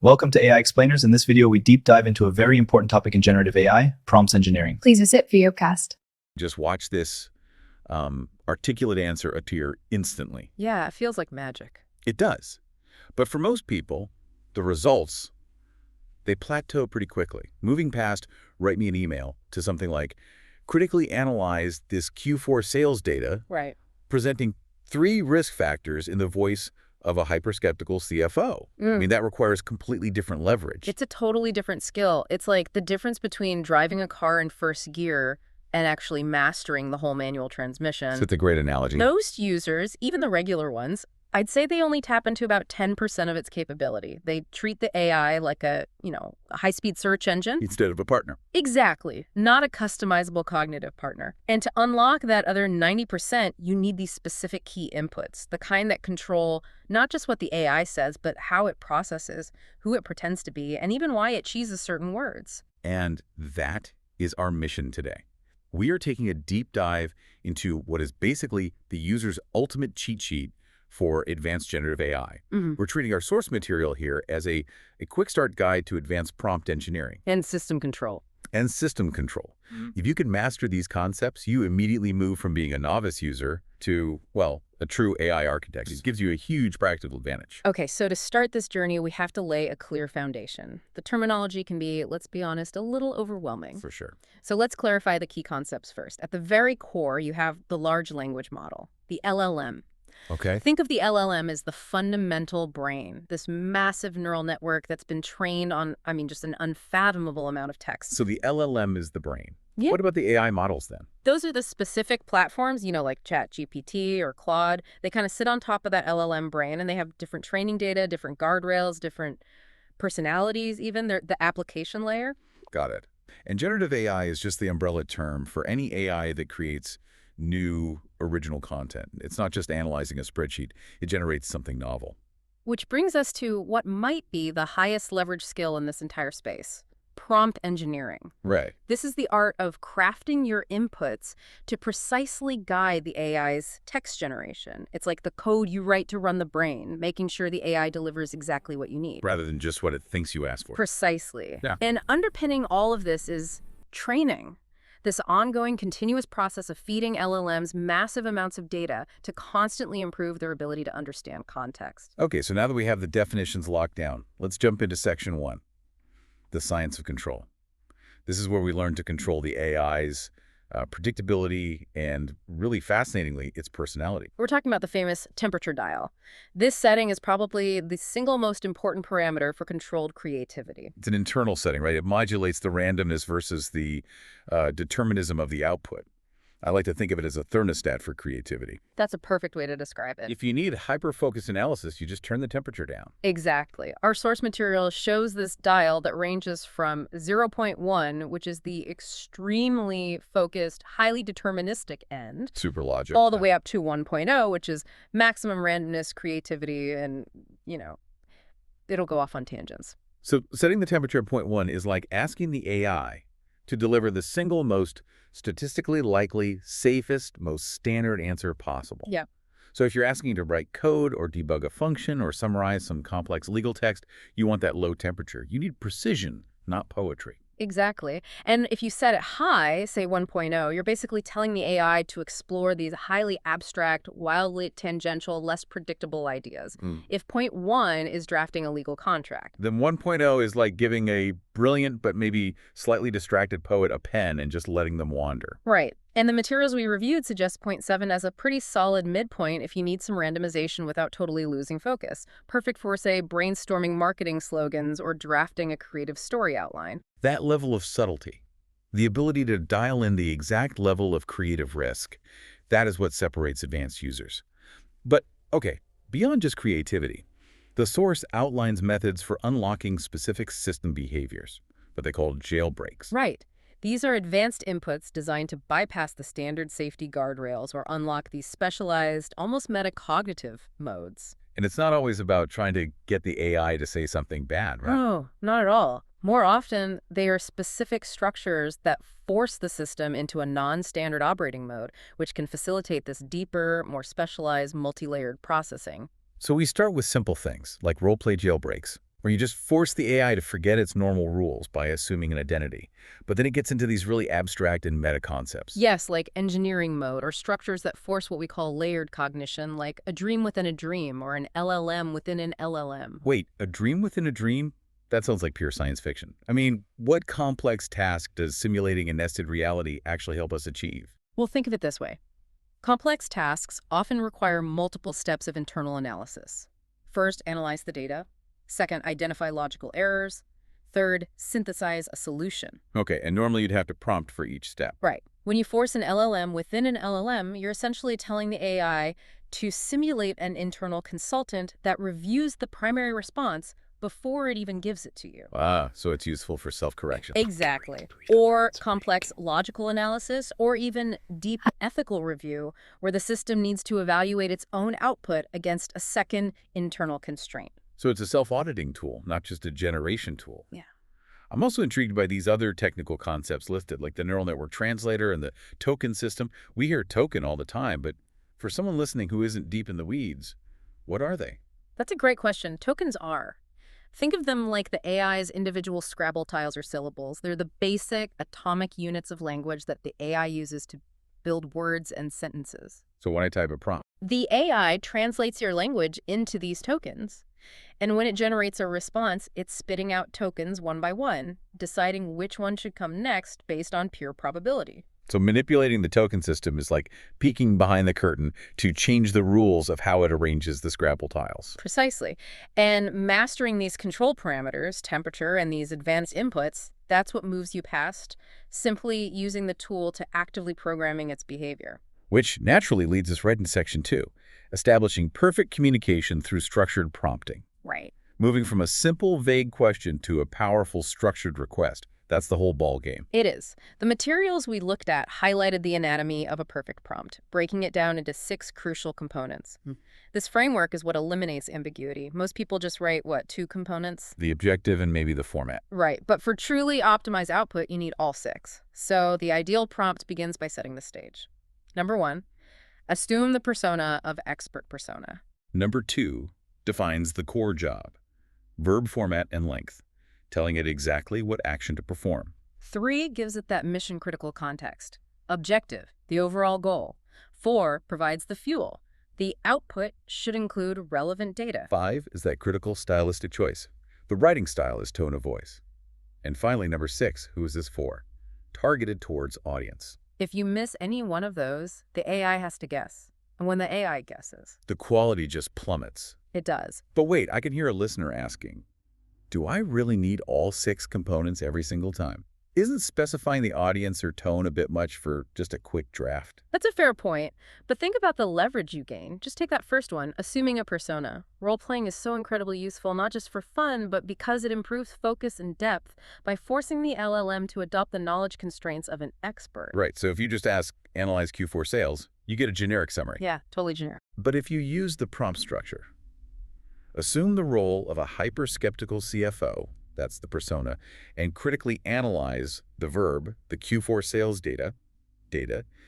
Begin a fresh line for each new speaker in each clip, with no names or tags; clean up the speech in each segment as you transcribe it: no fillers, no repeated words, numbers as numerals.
Welcome to AI Explainers. In this video, we deep dive into a very important topic in generative AI, prompts engineering.
Please visit Videocast.
Just watch this articulate answer appear instantly.
Yeah, it feels like magic.
It does. But for most people, the results, they plateau pretty quickly, moving past write me an email to something like critically analyze this Q4 sales data,
Right.
presenting 3 risk factors in the voice of a hyper-skeptical CFO. I mean, that requires completely different leverage.
It's a totally different skill. It's like the difference between driving a car in first gear and actually mastering the whole manual transmission.
It's a great analogy.
Most users, even the regular ones, I'd say they only tap into about 10% of its capability. They treat the AI like a high-speed search engine.
Instead of a partner.
Exactly. Not a customizable cognitive partner. And to unlock that other 90%, you need these specific key inputs, the kind that control not just what the AI says, but how it processes, who it pretends to be, and even why it chooses certain words.
And that is our mission today. We are taking a deep dive into what is basically the user's ultimate cheat sheet for advanced generative AI. We're treating our source material here as a quick start guide to advanced prompt engineering.
And system control.
And system control. If you can master these concepts, you immediately move from being a novice user to, well, a true AI architect. It gives you a huge practical advantage.
Okay, so to start this journey, we have to lay a clear foundation. The terminology can be, let's be honest, a little overwhelming.
For sure.
So let's clarify the key concepts first. At the very core, you have the large language model, the LLM.
Okay.
Think of the LLM as the fundamental brain, this massive neural network that's been trained on, just an unfathomable amount of text.
So the LLM is the brain.
Yeah.
What about the AI models then?
Those are the specific platforms, like ChatGPT or Claude. They kind of sit on top of that LLM brain, and they have different training data, different guardrails, different personalities even. They're the application layer.
Got it. And generative AI is just the umbrella term for any AI that creates new original content. It's not just analyzing a spreadsheet. It generates something novel.
Which brings us to what might be the highest leverage skill in this entire space, prompt engineering.
Right.
This is the art of crafting your inputs to precisely guide the AI's text generation. It's like the code you write to run the brain, making sure the AI delivers exactly what you need.
Rather than just what it thinks you asked for.
Precisely.
Yeah.
And underpinning all of this is training. This ongoing, continuous process of feeding LLMs massive amounts of data to constantly improve their ability to understand context.
Okay, so now that we have the definitions locked down, let's jump into section 1, the science of control. This is where we learn to control the AI's predictability and, really fascinatingly, its personality.
We're talking about the famous temperature dial. This setting is probably the single most important parameter for controlled creativity.
It's an internal setting, right? It modulates the randomness versus the determinism of the output. I like to think of it as a thermostat for creativity.
That's a perfect way to describe it.
If you need hyper-focused analysis, you just turn the temperature down.
Exactly. Our source material shows this dial that ranges from 0.1, which is the extremely focused, highly deterministic end,
Super logic.
all the way up to 1.0, which is maximum randomness, creativity, and, it'll go off on tangents.
So setting the temperature at point 1 is like asking the AI to deliver the single most statistically likely, safest, most standard answer possible.
Yeah.
So if you're asking to write code or debug a function or summarize some complex legal text, you want that low temperature. You need precision, not poetry.
Exactly. And if you set it high, say 1.0, you're basically telling the AI to explore these highly abstract, wildly tangential, less predictable ideas. If point 1 is drafting a legal contract.
Then 1.0 is like giving a brilliant but maybe slightly distracted poet a pen and just letting them wander.
Right. And the materials we reviewed suggest point 7 as a pretty solid midpoint if you need some randomization without totally losing focus. Perfect for, say, brainstorming marketing slogans or drafting a creative story outline.
That level of subtlety, the ability to dial in the exact level of creative risk, that is what separates advanced users. But, okay, beyond just creativity, the source outlines methods for unlocking specific system behaviors, what they call jailbreaks.
Right. These are advanced inputs designed to bypass the standard safety guardrails or unlock these specialized, almost metacognitive modes.
And it's not always about trying to get the AI to say something bad, right?
No, not at all. More often, they are specific structures that force the system into a non-standard operating mode, which can facilitate this deeper, more specialized, multi-layered processing.
So we start with simple things, like role-play jailbreaks. Where you just force the AI to forget its normal rules by assuming an identity. But then it gets into these really abstract and meta concepts.
Yes, like engineering mode or structures that force what we call layered cognition, like a dream within a dream or an LLM within an LLM.
Wait, a dream within a dream? That sounds like pure science fiction. I mean, what complex task does simulating a nested reality actually help us achieve?
Well, think of it this way. Complex tasks often require multiple steps of internal analysis. First, analyze the data. Second, identify logical errors. Third, synthesize a solution.
Okay, and normally you'd have to prompt for each step.
Right. When you force an LLM within an LLM, you're essentially telling the AI to simulate an internal consultant that reviews the primary response before it even gives it to you.
Ah, so it's useful for self-correction.
Exactly. Or complex logical analysis, or even deep ethical review, where the system needs to evaluate its own output against a second internal constraint.
So it's a self-auditing tool, not just a generation tool.
Yeah.
I'm also intrigued by these other technical concepts listed, like the neural network translator and the token system. We hear token all the time, but for someone listening who isn't deep in the weeds, what are they?
That's a great question. Tokens are. Think of them like the AI's individual Scrabble tiles or syllables. They're the basic atomic units of language that the AI uses to build words and sentences.
So when I type a prompt,
The AI translates your language into these tokens. And when it generates a response, it's spitting out tokens one by one, deciding which one should come next based on pure probability.
so manipulating the token system is like peeking behind the curtain to change the rules of how it arranges the Scrabble tiles.
Precisely. And mastering these control parameters, temperature, and these advanced inputs, that's what moves you past simply using the tool to actively programming its behavior.
Which naturally leads us right into section 2, establishing perfect communication through structured prompting.
Right.
Moving from a simple, vague question to a powerful, structured request. That's the whole ball game.
It is. The materials we looked at highlighted the anatomy of a perfect prompt, breaking it down into 6 crucial components. This framework is what eliminates ambiguity. Most people just write, 2 components?
The objective and maybe the format.
Right, but for truly optimized output, you need all 6. So the ideal prompt begins by setting the stage. Number 1, assume the persona of expert persona.
Number 2 defines the core job, verb format and length, telling it exactly what action to perform.
3 gives it that mission-critical context. Objective, the overall goal. 4 provides the fuel. The output should include relevant data.
5 is that critical stylistic choice. The writing style is tone of voice. And finally, number 6, who is this for? Targeted towards audience.
If you miss any one of those, the AI has to guess. And when the AI guesses,
The quality just plummets.
it does.
But wait, I can hear a listener asking, do I really need all 6 components every single time? Isn't specifying the audience or tone a bit much for just a quick draft?
That's a fair point, but think about the leverage you gain. Just take that first one, assuming a persona. Role-playing is so incredibly useful, not just for fun, but because it improves focus and depth by forcing the LLM to adopt the knowledge constraints of an expert.
Right, so if you just ask, analyze Q4 sales, you get a generic summary.
Yeah, totally generic.
But if you use the prompt structure, assume the role of a hyper-skeptical CFO, that's the persona, and critically analyze the verb, the Q4 sales data,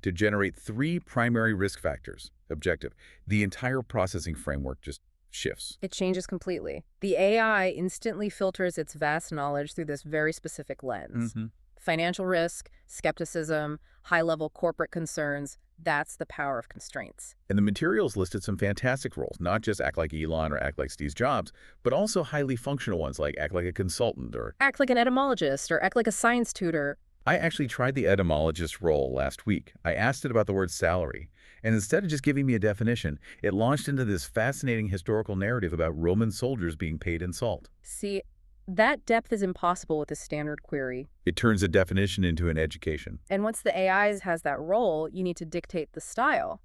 to generate 3 primary risk factors. Objective. The entire processing framework just shifts.
It changes completely. The AI instantly filters its vast knowledge through this very specific lens. Financial risk, skepticism, high-level corporate concerns, that's the power of constraints.
And the materials listed some fantastic roles, not just act like Elon or act like Steve Jobs, but also highly functional ones like act like a consultant or...
Act like an etymologist or act like a science tutor.
I actually tried the etymologist role last week. I asked it about the word salary, and instead of just giving me a definition, it launched into this fascinating historical narrative about Roman soldiers being paid in salt.
See, that depth is impossible with a standard query.
It turns a definition into an education.
And once the AI has that role, you need to dictate the style.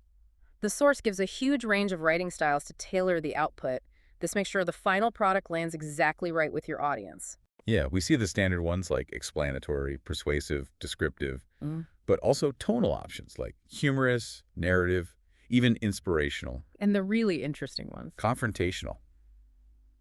The source gives a huge range of writing styles to tailor the output. This makes sure the final product lands exactly right with your audience.
Yeah, we see the standard ones like explanatory, persuasive, descriptive, but also tonal options like humorous, narrative, even inspirational.
And the really interesting ones.
Confrontational.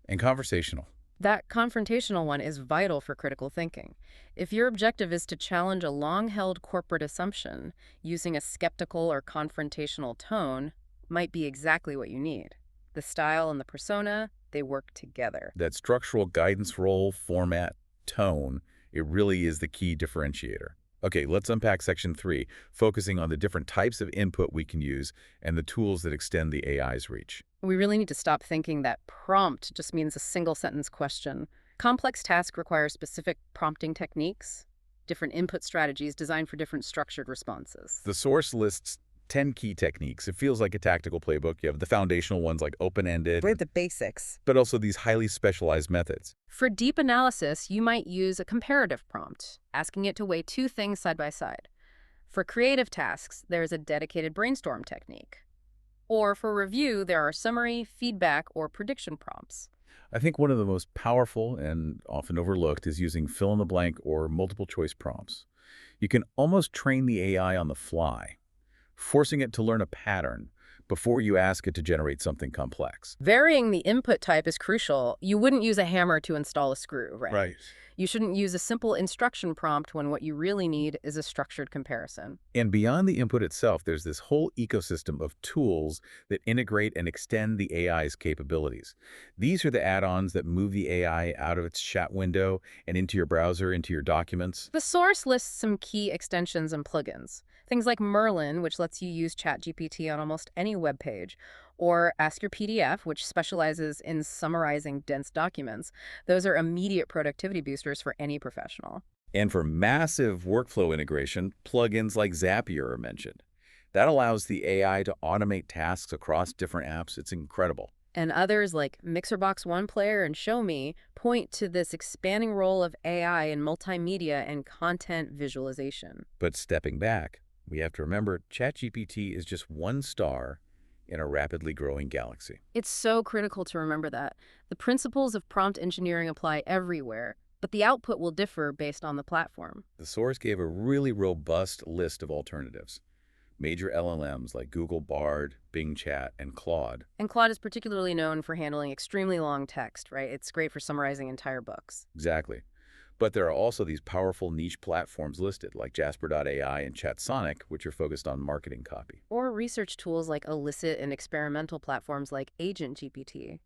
And conversational.
That confrontational one is vital for critical thinking. If your objective is to challenge a long-held corporate assumption, using a skeptical or confrontational tone might be exactly what you need. The style and the persona, they work together.
That structural guidance role, format, tone, it really is the key differentiator. Okay, let's unpack section 3, focusing on the different types of input we can use and the tools that extend the AI's reach.
We really need to stop thinking that prompt just means a single sentence question. Complex tasks require specific prompting techniques, different input strategies designed for different structured responses.
The source lists 10 key techniques. It feels like a tactical playbook. You have the foundational ones like open-ended,
Right, the basics.
but also these highly specialized methods.
For deep analysis, you might use a comparative prompt, asking it to weigh two things side by side. For creative tasks, there's a dedicated brainstorm technique. Or for review, there are summary, feedback, or prediction prompts.
I think one of the most powerful and often overlooked is using fill-in-the-blank or multiple-choice prompts. You can almost train the AI on the fly, forcing it to learn a pattern before you ask it to generate something complex.
Varying the input type is crucial. You wouldn't use a hammer to install a screw, right? You shouldn't use a simple instruction prompt when what you really need is a structured comparison.
And beyond the input itself, there's this whole ecosystem of tools that integrate and extend the AI's capabilities. These are the add-ons that move the AI out of its chat window and into your browser, into your documents.
The source lists some key extensions and plugins. Things like Merlin, which lets you use ChatGPT on almost any web page, or Ask Your PDF, which specializes in summarizing dense documents. Those are immediate productivity boosters for any professional.
And for massive workflow integration, plugins like Zapier are mentioned. That allows the AI to automate tasks across different apps. It's incredible.
And others like Mixerbox One Player and ShowMe point to this expanding role of AI in multimedia and content visualization.
But stepping back, we have to remember ChatGPT is just one star in a rapidly growing galaxy.
It's so critical to remember that. The principles of prompt engineering apply everywhere, but the output will differ based on the platform.
The source gave a really robust list of alternatives. Major LLMs like Google Bard, Bing Chat, and Claude.
And Claude is particularly known for handling extremely long text, right? It's great for summarizing entire books.
Exactly. But there are also these powerful niche platforms listed, like Jasper.ai and ChatSonic, which are focused on marketing copy.
Or research tools like illicit and experimental platforms like Agent GPT.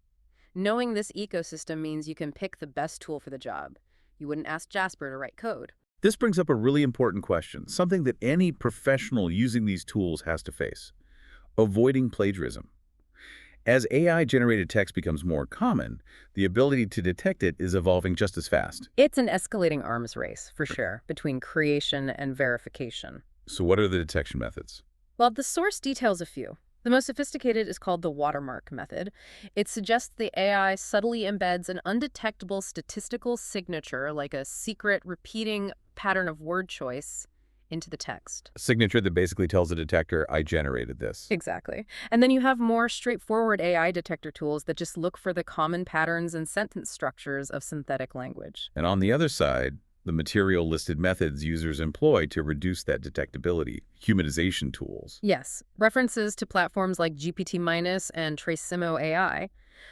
Knowing this ecosystem means you can pick the best tool for the job. You wouldn't ask Jasper to write code.
This brings up a really important question, something that any professional using these tools has to face: avoiding plagiarism. As AI-generated text becomes more common, the ability to detect it is evolving just as fast.
It's an escalating arms race, for sure, between creation and verification.
So what are the detection methods?
Well, the source details a few. The most sophisticated is called the watermark method. It suggests the AI subtly embeds an undetectable statistical signature, like a secret repeating pattern of word choice, into the text.
A signature that basically tells the detector, I generated this.
Exactly. And then you have more straightforward AI detector tools that just look for the common patterns and sentence structures of synthetic language.
And on the other side, the material-listed methods users employ to reduce that detectability, humanization tools.
Yes, references to platforms like GPT- and Tracimo AI.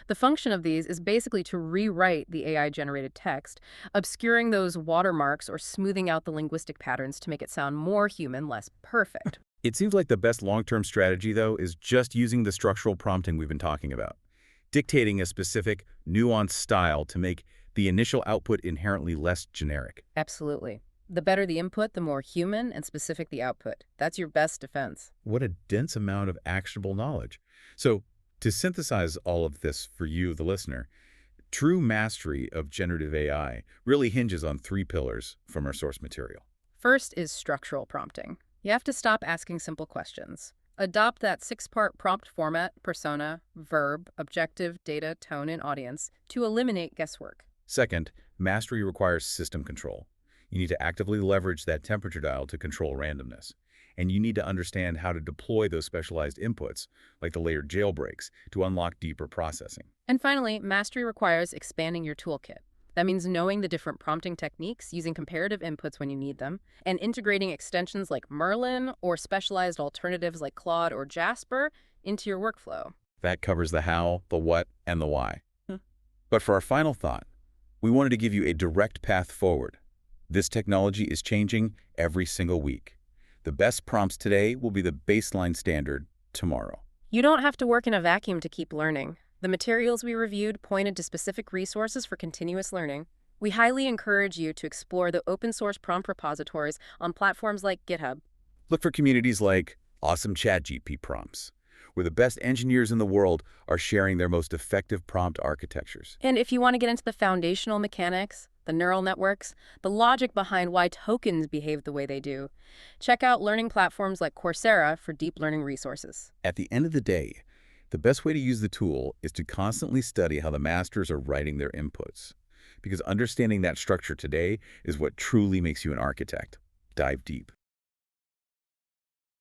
The function of these is basically to rewrite the AI-generated text, obscuring those watermarks or smoothing out the linguistic patterns to make it sound more human, less perfect.
It seems like the best long-term strategy, though, is just using the structural prompting we've been talking about, dictating a specific, nuanced style to make the initial output inherently less generic.
Absolutely. The better the input, the more human and specific the output. That's your best defense.
What a dense amount of actionable knowledge. So, to synthesize all of this for you, the listener, true mastery of generative AI really hinges on 3 pillars from our source material.
First is structural prompting. You have to stop asking simple questions. Adopt that 6-part prompt format: persona, verb, objective, data, tone, and audience to eliminate guesswork.
Second, mastery requires system control. You need to actively leverage that temperature dial to control randomness. And you need to understand how to deploy those specialized inputs, like the layered jailbreaks, to unlock deeper processing.
And finally, mastery requires expanding your toolkit. That means knowing the different prompting techniques, using comparative inputs when you need them, and integrating extensions like Merlin or specialized alternatives like Claude or Jasper into your workflow.
That covers the how, the what, and the why. But for our final thought, we wanted to give you a direct path forward. This technology is changing every single week. The best prompts today will be the baseline standard tomorrow.
You don't have to work in a vacuum to keep learning. The materials we reviewed pointed to specific resources for continuous learning. We highly encourage you to explore the open source prompt repositories on platforms like GitHub.
Look for communities like Awesome ChatGPT prompts, where the best engineers in the world are sharing their most effective prompt architectures.
And if you want to get into the foundational mechanics, the neural networks, the logic behind why tokens behave the way they do, check out learning platforms like Coursera for deep learning resources.
At the end of the day, the best way to use the tool is to constantly study how the masters are writing their inputs, because understanding that structure today is what truly makes you an architect. Dive deep.